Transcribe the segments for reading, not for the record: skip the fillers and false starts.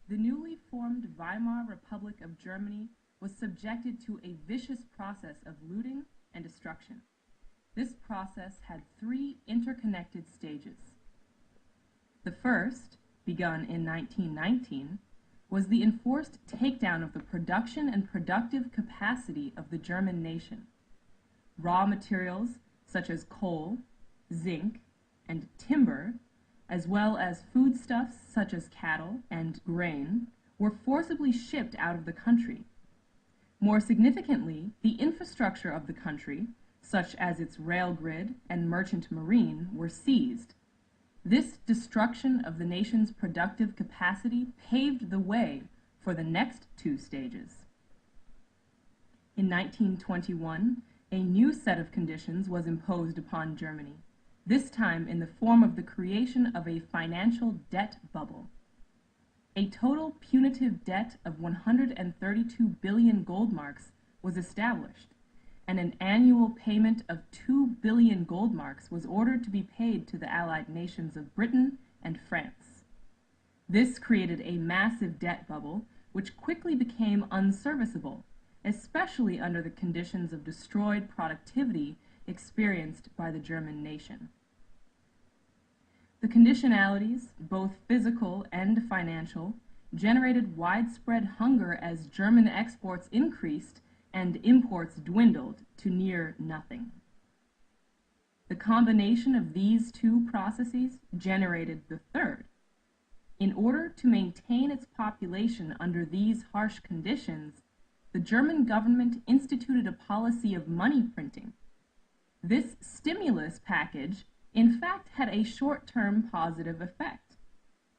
The newly formed Weimar Republic of Germany was subjected to a vicious process of looting and destruction. This process had three interconnected stages. The first, begun in 1919, was the enforced takedown of the production and productive capacity of the German nation. Raw materials such as coal, zinc, and timber, as well as foodstuffs such as cattle and grain, were forcibly shipped out of the country. More significantly, the infrastructure of the country, such as its rail grid and merchant marine, were seized. This destruction of the nation's productive capacity paved the way for the next two stages. In 1921, a new set of conditions was imposed upon Germany, this time in the form of the creation of a financial debt bubble. A total punitive debt of 132 billion gold marks was established, and an annual payment of 2 billion gold marks was ordered to be paid to the Allied nations of Britain and France. This created a massive debt bubble, which quickly became unserviceable, especially under the conditions of destroyed productivity experienced by the German nation. The conditionalities, both physical and financial, generated widespread hunger as German exports increased and imports dwindled to near nothing. The combination of these two processes generated the third. In order to maintain its population under these harsh conditions, the German government instituted a policy of money printing. This stimulus package, in fact, had a short-term positive effect.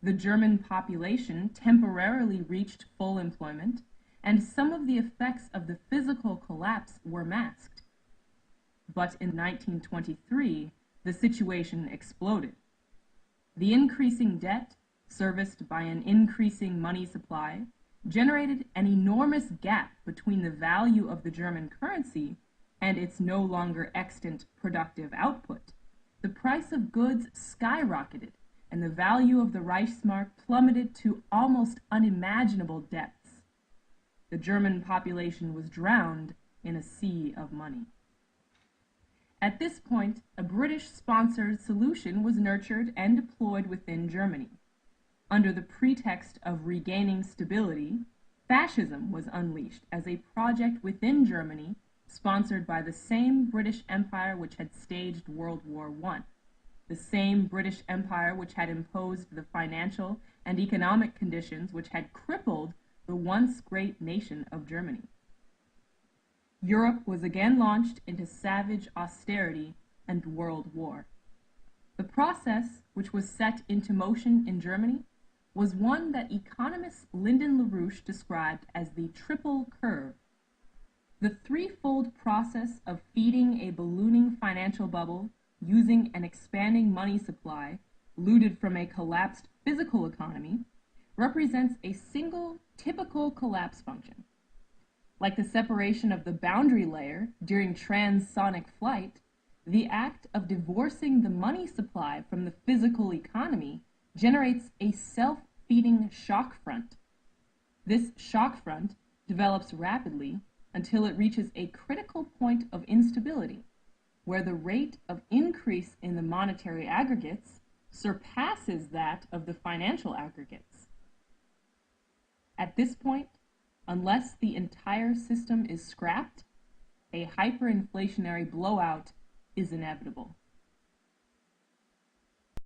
The German population temporarily reached full employment, and some of the effects of the physical collapse were masked. But in 1923, the situation exploded. The increasing debt, serviced by an increasing money supply, generated an enormous gap between the value of the German currency and its no longer extant productive output. The price of goods skyrocketed, and the value of the Reichsmark plummeted to almost unimaginable depths. The German population was drowned in a sea of money. At this point, a British-sponsored solution was nurtured and deployed within Germany. Under the pretext of regaining stability, fascism was unleashed as a project within Germany, sponsored by the same British Empire which had staged World War I, the same British Empire which had imposed the financial and economic conditions which had crippled the once great nation of Germany. Europe was again launched into savage austerity and world war. The process which was set into motion in Germany was one that economist Lyndon LaRouche described as the triple curve. The threefold process of feeding a ballooning financial bubble using an expanding money supply looted from a collapsed physical economy represents a single typical collapse function. Like the separation of the boundary layer during transonic flight, the act of divorcing the money supply from the physical economy generates a self-feeding shock front. This shock front develops rapidly until it reaches a critical point of instability, where the rate of increase in the monetary aggregates surpasses that of the financial aggregates. At this point, unless the entire system is scrapped, a hyperinflationary blowout is inevitable.